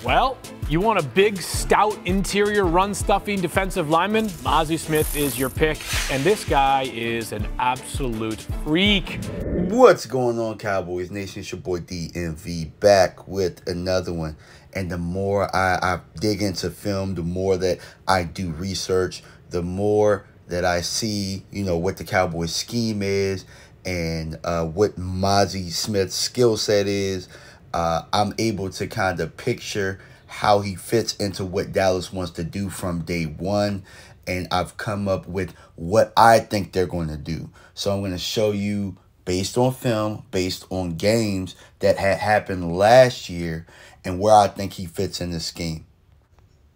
Well, you want a big, stout, interior, run-stuffing defensive lineman? Mazi Smith is your pick, and this guy is an absolute freak. What's going on, Cowboys Nation? It's your boy DMV back with another one. And the more I dig into film, the more that I do research, the more that I see, what the Cowboys scheme is and what Mazi Smith's skill set is. I'm able to kind of picture how he fits into what Dallas wants to do from day one. And I've come up with what I think they're going to do. So I'm going to show you based on film, based on games that had happened last year and where I think he fits in this scheme.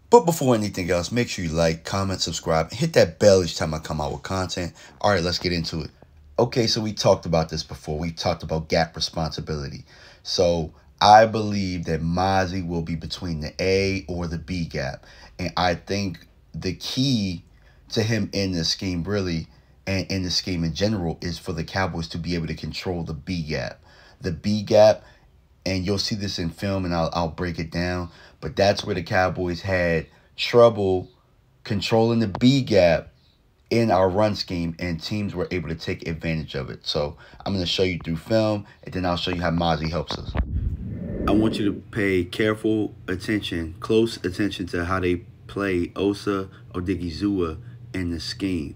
But before anything else, make sure you like, comment, subscribe, and hit that bell each time I come out with content. All right, let's get into it. Okay, so we talked about this before. We talked about gap responsibility. So I believe that Mazi will be between the A or the B gap. And I think the key to him in this scheme really, and in the scheme in general, is for the Cowboys to be able to control the B gap. The B gap, and you'll see this in film, and I'll break it down, but that's where the Cowboys had trouble controlling the B gap in our run scheme, and teams were able to take advantage of it. So I'm going to show you through film, and then I'll show you how Mazi helps us. I want you to pay careful attention, close attention to how they play Osa Odigizua in the scheme.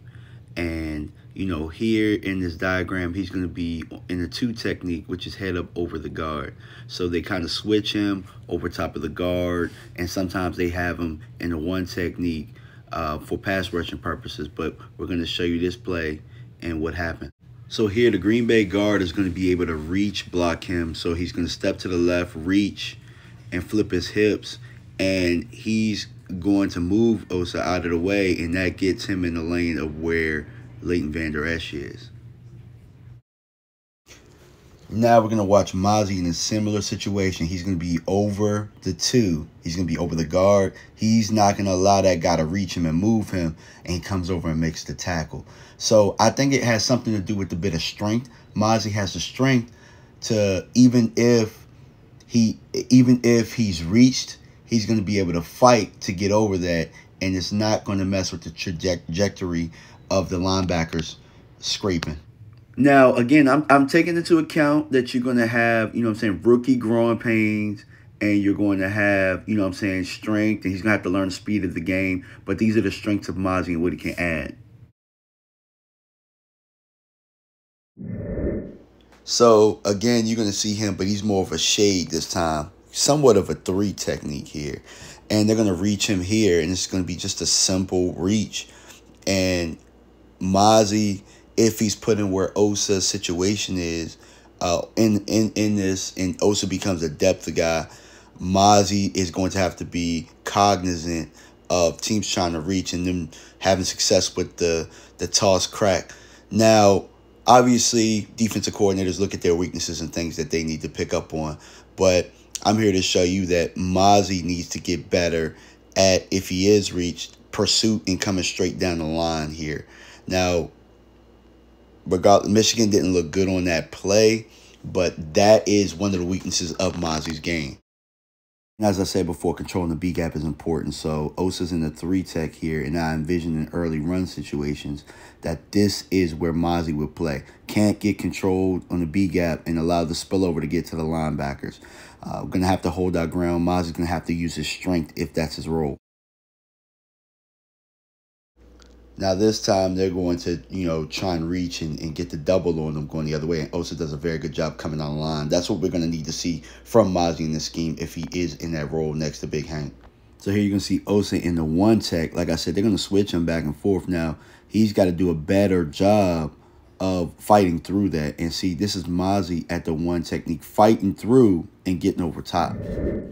And, here in this diagram, he's going to be in the 2 technique, which is head up over the guard. So they kind of switch him over top of the guard, and sometimes they have him in the 1 technique for pass rushing purposes. But we're going to show you this play and what happened. So here, the Green Bay guard is going to be able to reach block him. So he's going to step to the left, reach, and flip his hips. And he's going to move Osa out of the way, and that gets him in the lane of where Leighton Vander Esch is. Now we're going to watch Mazi in a similar situation. He's going to be over the 2. He's going to be over the guard. He's not going to allow that guy to reach him and move him, and he comes over and makes the tackle. So I think it has something to do with a bit of strength. Mazi has the strength to, even if he's reached, he's going to be able to fight to get over that, and it's not going to mess with the trajectory of the linebackers scraping. Now, again, I'm taking into account that you're going to have, rookie growing pains, and you're going to have, strength, and he's going to have to learn the speed of the game. But these are the strengths of Mazi and what he can add. So, again, you're going to see him, but he's more of a shade this time. Somewhat of a 3 technique here. And they're going to reach him here, and it's going to be just a simple reach. And Mazi, if he's put in where Osa's situation is, in this, and Osa becomes a depth guy, Mazi is going to have to be cognizant of teams trying to reach and them having success with the toss crack. Now, obviously, defensive coordinators look at their weaknesses and things that they need to pick up on, but I'm here to show you that Mazi needs to get better at, if he is reached, pursuit and coming straight down the line here. Now, regardless, Michigan didn't look good on that play, but that is one of the weaknesses of Mazi's game. And as I said before, controlling the B gap is important. So Osa's in the 3 tech here, and I envision in early run situations that this is where Mazi would play. Can't get controlled on the B gap and allow the spillover to get to the linebackers. We're going to have to hold our ground. Mazi's going to have to use his strength if that's his role. Now, this time, they're going to, try and reach and get the double on them going the other way. And Osa does a very good job coming on the line. That's what we're going to need to see from Mazi in this scheme if he is in that role next to Big Hank. So here you're going to see Osa in the 1 tech. Like I said, they're going to switch him back and forth. Now, he's got to do a better job of fighting through that. And see, this is Mazi at the 1 technique, fighting through and getting over top.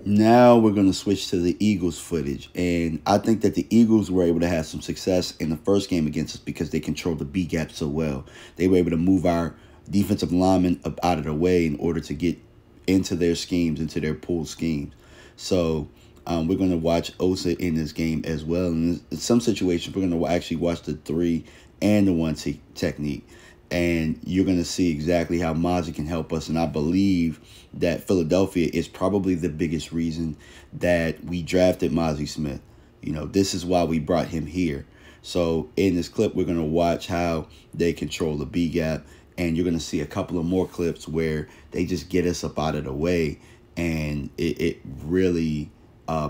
Now we're going to switch to the Eagles footage. And I think that the Eagles were able to have some success in the first game against us because they controlled the B gap so well. They were able to move our defensive linemen up out of the way in order to get into their schemes, into their pool schemes. So we're going to watch Osa in this game as well. And in some situations, we're going to actually watch the 3 and the 1 technique. And you're going to see exactly how Mazi can help us. And I believe that Philadelphia is probably the biggest reason that we drafted Mazi Smith. You know, this is why we brought him here. So in this clip, we're going to watch how they control the B gap. And you're going to see a couple of more clips where they just get us up out of the way. And it really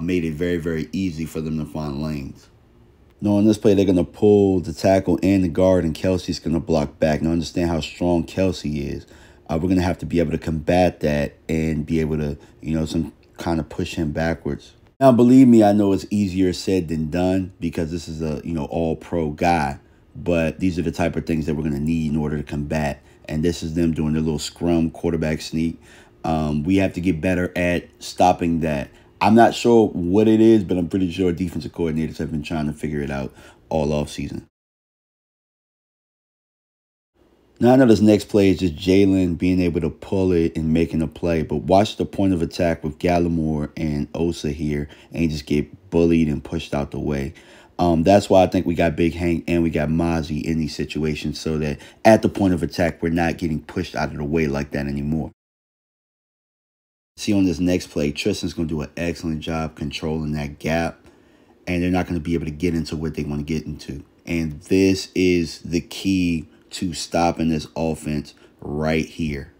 made it very, very easy for them to find lanes. Now, on this play, they're going to pull the tackle and the guard, and Kelsey's going to block back. Now, understand how strong Kelsey is. We're going to have to be able to combat that and be able to, you know, some kind of push him backwards. Now, believe me, I know it's easier said than done because this is a, you know, all-pro guy. But these are the type of things that we're going to need in order to combat. And this is them doing their little scrum quarterback sneak. We have to get better at stopping that. I'm not sure what it is, but I'm pretty sure defensive coordinators have been trying to figure it out all offseason. Now, I know this next play is just Jalen being able to pull it and making a play. But watch the point of attack with Gallimore and Osa here and just get bullied and pushed out the way. That's why I think we got Big Hank and we got Mazi in these situations so that at the point of attack, we're not getting pushed out of the way like that anymore. See, on this next play, Tristan's going to do an excellent job controlling that gap, and they're not going to be able to get into what they want to get into. And this is the key to stopping this offense right here.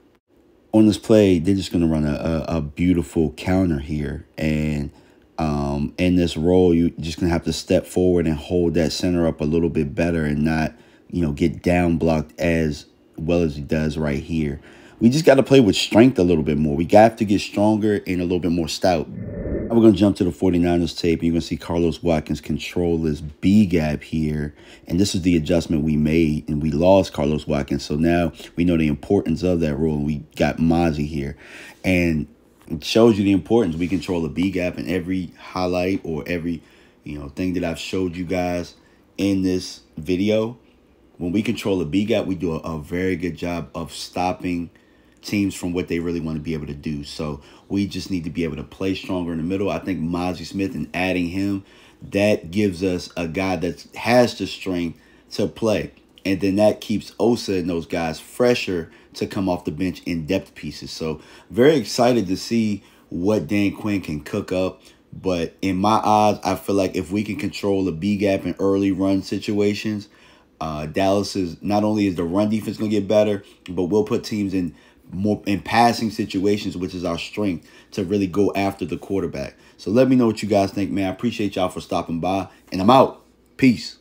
On this play, they're just going to run a beautiful counter here. And in this role, you're just going to have to step forward and hold that center up a little bit better and not, you know, get down blocked as well as he does right here. We just got to play with strength a little bit more. We got to get stronger and a little bit more stout. Now we're going to jump to the 49ers tape. And you're going to see Carlos Watkins control this B gap here. And this is the adjustment we made. And we lost Carlos Watkins. So now we know the importance of that role. We got Mazi here. And it shows you the importance. We control the B gap in every highlight or every, you know, thing that I've showed you guys in this video. When we control the B gap, we do a very good job of stopping teams from what they really want to be able to do. So we just need to be able to play stronger in the middle. I think Mazi Smith and adding him, that gives us a guy that has the strength to play. And then that keeps Osa and those guys fresher to come off the bench in depth pieces. So very excited to see what Dan Quinn can cook up. But in my eyes, I feel like if we can control the B gap in early run situations, Dallas is not only is the run defense going to get better, but we'll put teams in passing situations, which is our strength, to really go after the quarterback. So let me know what you guys think, man. I appreciate y'all for stopping by, and I'm out. Peace.